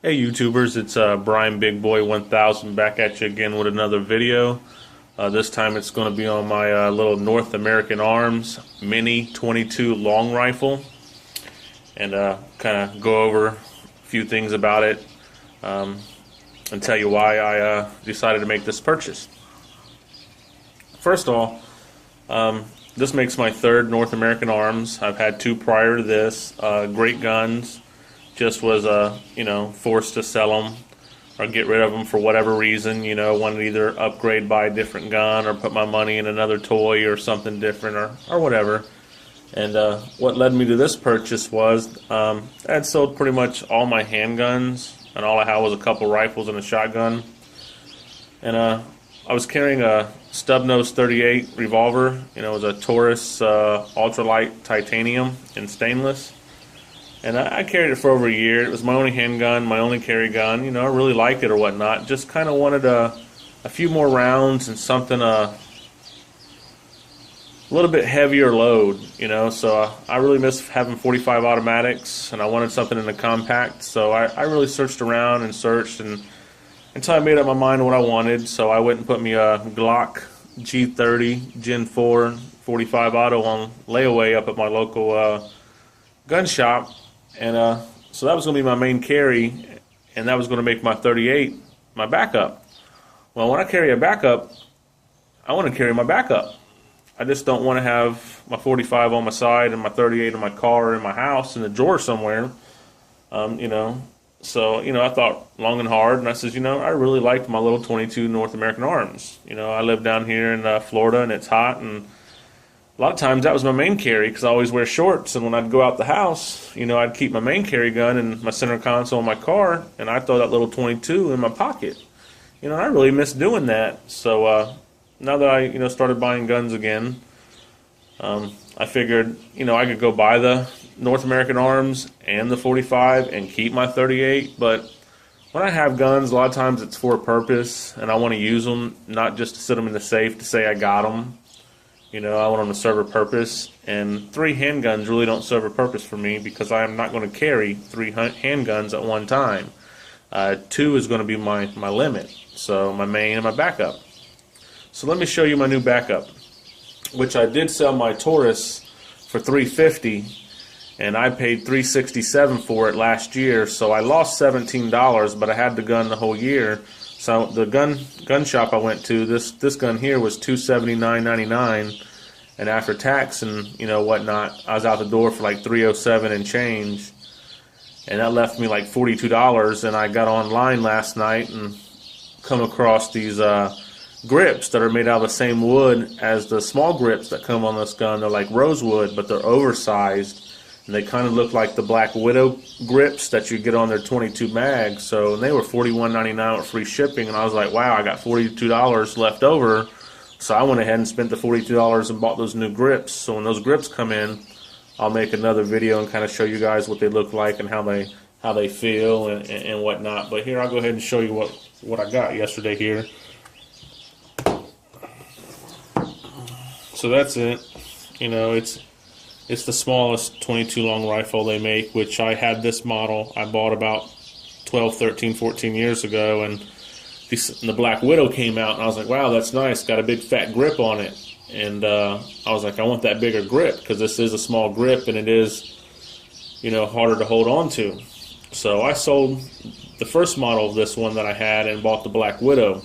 Hey YouTubers, it's Brian Big Boy 1000 back at you again with another video. This time it's going to be on my little North American Arms Mini 22 long rifle, and kind of go over a few things about it and tell you why I decided to make this purchase. First of all, this makes my third North American Arms. I've had two prior to this. Great guns. Just was forced to sell them or get rid of them for whatever reason. Wanted to either upgrade, buy a different gun, or put my money in another toy or something different, or whatever. And what led me to this purchase was I had sold pretty much all my handguns, and all I had was a couple rifles and a shotgun. And I was carrying a stub nose 38 revolver. It was a Taurus ultralight titanium in stainless. And I carried it for over a year. It was my only handgun, my only carry gun. I really liked it or whatnot. Just kind of wanted a few more rounds and something a little bit heavier load. So I really miss having 45 automatics, and I wanted something in the compact. So I really searched around and searched until I made up my mind what I wanted. So I went and put me a Glock G30 Gen 4 45 auto on layaway up at my local gun shop. And so that was going to be my main carry, and that was going to make my 38 my backup. Well, when I carry a backup, I want to carry my backup. I just don't want to have my 45 on my side and my 38 in my car or in my house in a drawer somewhere. So I thought long and hard, and I said, I really liked my little 22 North American Arms. I live down here in Florida, and it's hot, and a lot of times that was my main carry because I always wear shorts, and when I'd go out the house, I'd keep my main carry gun in my center console in my car, and I'd throw that little 22 in my pocket. I really miss doing that. So now that I started buying guns again, I figured I could go buy the North American Arms and the 45 and keep my 38. But when I have guns, a lot of times it's for a purpose, and I want to use them, not just to sit them in the safe to say I got them. I want them to serve a purpose, and 3 handguns really don't serve a purpose for me because I am not going to carry 3 handguns at one time. 2 is going to be my limit, so my main and my backup. So let me show you my new backup, which I did sell my Taurus for $350, and I paid $367 for it last year, so I lost $17, but I had the gun the whole year. So the gun shop I went to, this gun here was $279.99, and after tax and whatnot, I was out the door for like $307 and change, and that left me like $42. And I got online last night and come across these grips that are made out of the same wood as the small grips that come on this gun. They're like rosewood, but they're oversized. And they kind of look like the Black Widow grips that you get on their 22 mags. So and they were $41.99 with free shipping, and I was like, wow, I got $42 left over. So I went ahead and spent the $42 and bought those new grips. So when those grips come in, I'll make another video and kind of show you guys what they look like and how they feel and whatnot. But here, I'll go ahead and show you what I got yesterday here. So that's it. It's the smallest 22 long rifle they make, which I had this model I bought about 12, 13, 14 years ago, and the Black Widow came out, and I was like, wow, that's nice, got a big fat grip on it. And I was like, I want that bigger grip because this is a small grip, and it is harder to hold on to. So I sold the first model of this one that I had and bought the Black Widow,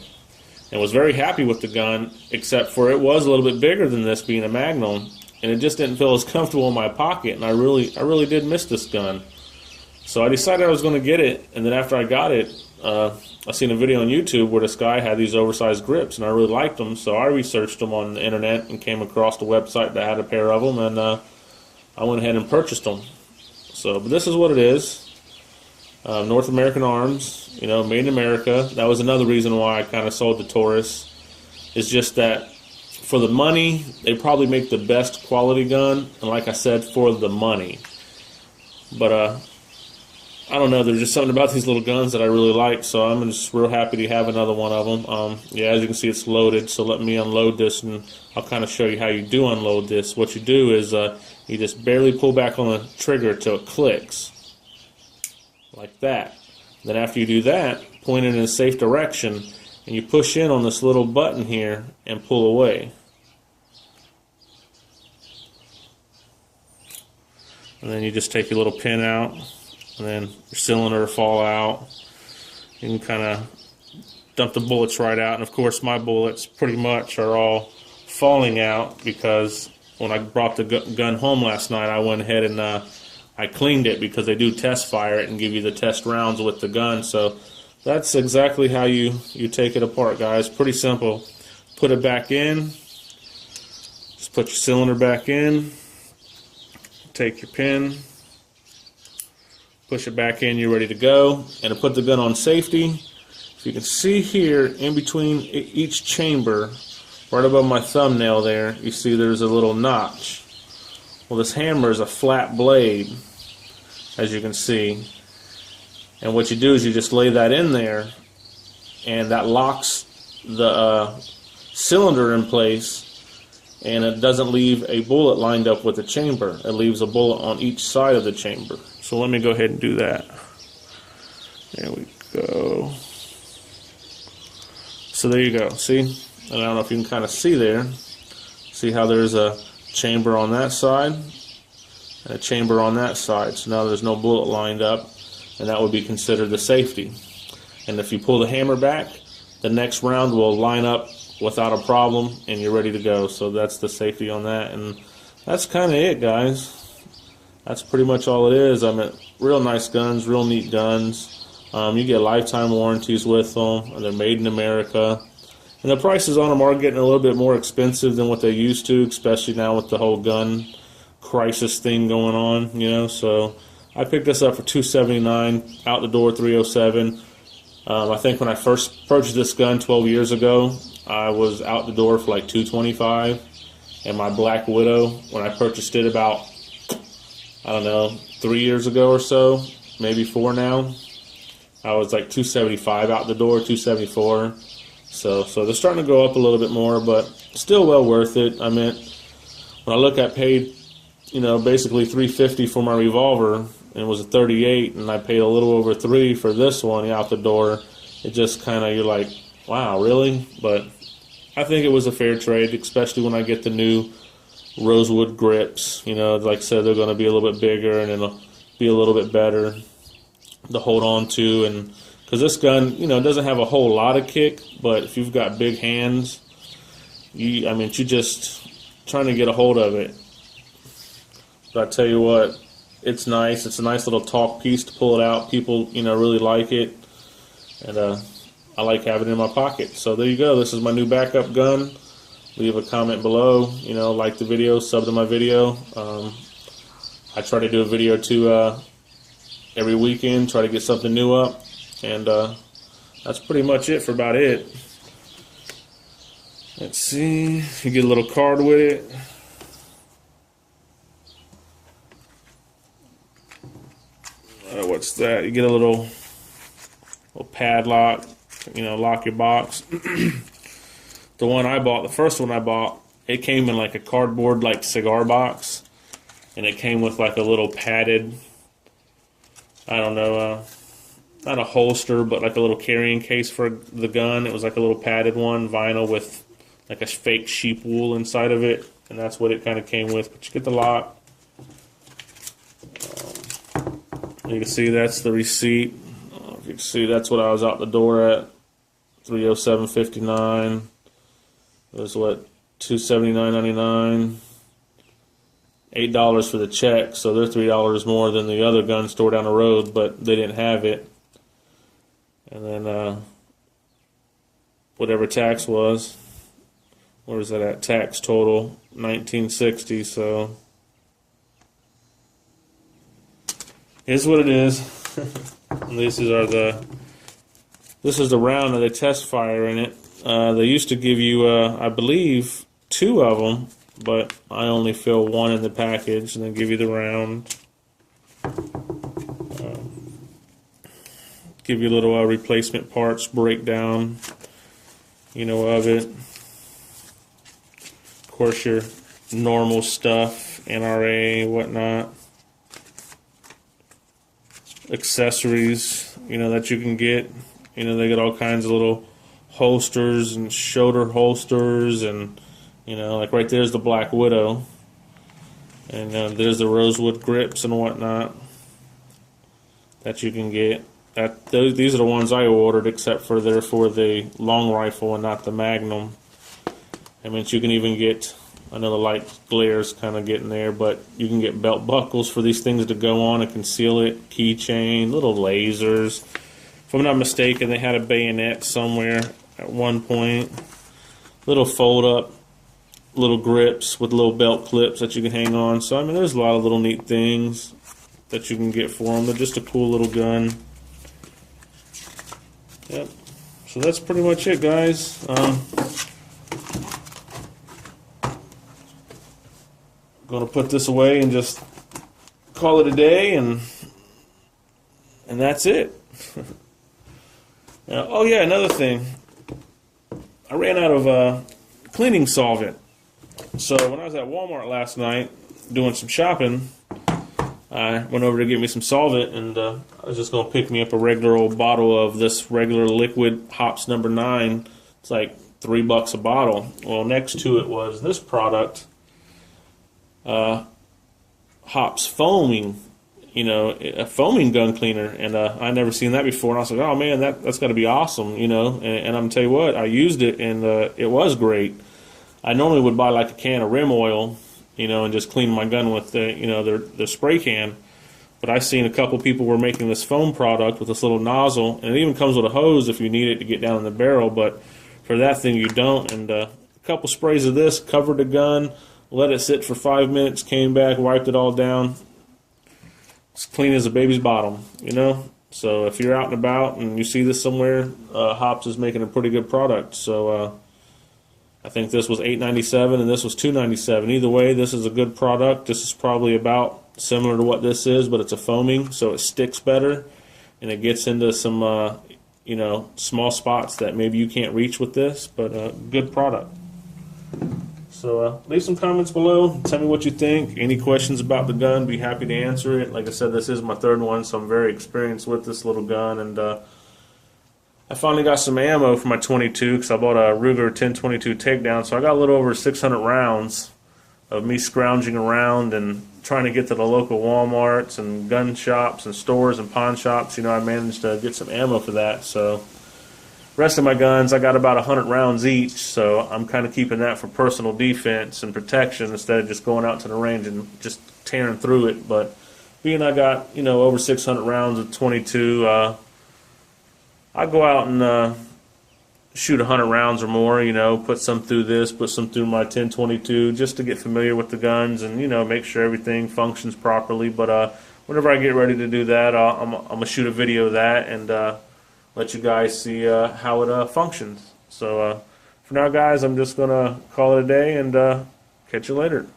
and was very happy with the gun, except for it was a little bit bigger than this, being a Magnum. And it just didn't feel as comfortable in my pocket, and I really did miss this gun. So I decided I was going to get it, and then after I got it, I seen a video on YouTube where this guy had these oversized grips, and I really liked them, so I researched them on the internet and came across the website that had a pair of them, and I went ahead and purchased them. But this is what it is. North American Arms, made in America. That was another reason why I kind of sold the Taurus. It's just that for the money, they probably make the best quality gun, and like I said, for the money. But I don't know, there's just something about these little guns that I really like, so I'm just real happy to have another one of them. Yeah, as you can see, it's loaded, so let me unload this, and I'll kind of show you how you do unload this. What you do is you just barely pull back on the trigger till it clicks, like that. Then after you do that, point it in a safe direction, and you push in on this little button here and pull away. And then you just take your little pin out, and then your cylinder will fall out. You can kind of dump the bullets right out. And of course my bullets pretty much are all falling out because when I brought the gun home last night, I went ahead and I cleaned it, because they do test fire it and give you the test rounds with the gun. So that's exactly how you take it apart, guys. Pretty simple. Put it back in. Just put your cylinder back in. Take your pin. Push it back in. You're ready to go. And to put the gun on safety, if you can see here in between each chamber, right above my thumbnail there, you see there's a little notch. Well, this hammer is a flat blade, as you can see. And what you do is you just lay that in there, and that locks the cylinder in place, and it doesn't leave a bullet lined up with the chamber. It leaves a bullet on each side of the chamber. So let me go ahead and do that. There we go. So there you go. See? And I don't know if you can kind of see there. See how there's a chamber on that side and a chamber on that side. So now there's no bullet lined up, and that would be considered the safety. And if you pull the hammer back, the next round will line up without a problem, and you're ready to go. So that's the safety on that, and that's kind of it, guys. That's pretty much all it is. I mean, real nice guns, real neat guns. You get lifetime warranties with them, and they're made in America. And the prices on them are getting a little bit more expensive than what they used to, especially now with the whole gun crisis thing going on, you know. So I picked this up for $279, out the door $307. I think when I first purchased this gun 12 years ago, I was out the door for like $225. And my Black Widow, when I purchased it about, I don't know, 3 years ago or so, maybe 4 now, I was like $275 out the door, $274. So they're starting to go up a little bit more, but still well worth it. I mean, when I look at paid, you know, basically $350 for my Revolver, and it was a 38, and I paid a little over $3 for this one out the door. It just kind of, you're like, wow, really? But I think it was a fair trade, especially when I get the new rosewood grips. You know, like I said, they're going to be a little bit bigger, and it'll be a little bit better to hold on to. And because this gun, you know, doesn't have a whole lot of kick, but if you've got big hands, you're just trying to get a hold of it. But I tell you what, it's nice. It's a nice little talk piece to pull it out. People, you know, really like it, and I like having it in my pocket. So there you go. This is my new backup gun. Leave a comment below. You know, like the video, sub to my video. I try to do a video too every weekend. Try to get something new up. And that's pretty much it for about it. Let's see. You get a little card with it. What's that? You get a little padlock. You know, lock your box. The one I bought, the first one I bought, it came in like a cardboard like cigar box, and it came with like a little padded, I don't know, not a holster, but like a little carrying case for the gun. It was like a little padded one, vinyl with like a fake sheep wool inside of it, and that's what it kind of came with. But you get the lock. You can see that's the receipt. If you can see, that's what I was out the door at. $307.59. It was what, $279.99. $8 for the check, so they're $3 more than the other gun store down the road, but they didn't have it. And then whatever tax was, where is that at? Tax total $19.60. So here's what it is. This is the round that they test fire in it. They used to give you, I believe, 2 of them, but I only fill 1 in the package, and then give you the round. Give you a little replacement parts breakdown, you know, of it. Of course, your normal stuff, NRA, whatnot. Accessories. that you can get. They got all kinds of little holsters and shoulder holsters, and like right there's the Black Widow, and there's the rosewood grips and whatnot that you can get. These are the ones I ordered, except for they're for the long rifle and not the Magnum. I mean, you can even get, I know the light glare's kind of getting there, but you can get belt buckles for these things to go on and conceal it, keychain, little lasers. If I'm not mistaken, they had a bayonet somewhere at one point. Little fold-up, little grips with little belt clips that you can hang on. So, I mean, there's a lot of little neat things that you can get for them. They're just a cool little gun. Yep. So that's pretty much it, guys. Going to put this away and just call it a day, and that's it. Oh yeah, another thing. I ran out of cleaning solvent. So when I was at Walmart last night doing some shopping, I went over to get me some solvent, and I was just going to pick me up a regular old bottle of this regular liquid hops number 9. It's like $3 a bottle. Well, next to it was this product, hops foaming, a foaming gun cleaner, and I never seen that before, and I was like, oh man, that's got to be awesome, and I'm gonna tell you what, I used it, and it was great. I normally would buy like a can of rim oil, and just clean my gun with their spray can, but I seen a couple people were making this foam product with this little nozzle, and it even comes with a hose if you need it to get down in the barrel, but for that thing you don't. And a couple sprays of this, covered the gun, let it sit for 5 minutes, came back, wiped it all down. It's clean as a baby's bottom, So if you're out and about and you see this somewhere, Hops is making a pretty good product. So I think this was $8.97 and this was $2.97. Either way, this is a good product. This is probably about similar to what this is, but it's a foaming, so it sticks better, and it gets into some small spots that maybe you can't reach with this, but good product. So leave some comments below. Tell me what you think. Any questions about the gun, be happy to answer it. Like I said, this is my third one, so I'm very experienced with this little gun. And I finally got some ammo for my 22 because I bought a Ruger 1022 takedown. So I got a little over 600 rounds of me scrounging around and trying to get to the local Walmarts and gun shops and stores and pawn shops. I managed to get some ammo for that. So rest of my guns, I got about 100 rounds each, so I'm kind of keeping that for personal defense and protection instead of just going out to the range and just tearing through it. But being I got, over 600 rounds of 22, I go out and shoot 100 rounds or more, put some through this, put some through my 1022, just to get familiar with the guns and, make sure everything functions properly. But whenever I get ready to do that, I'm going to shoot a video of that and let you guys see how it functions. So for now, guys, I'm just going to call it a day and catch you later.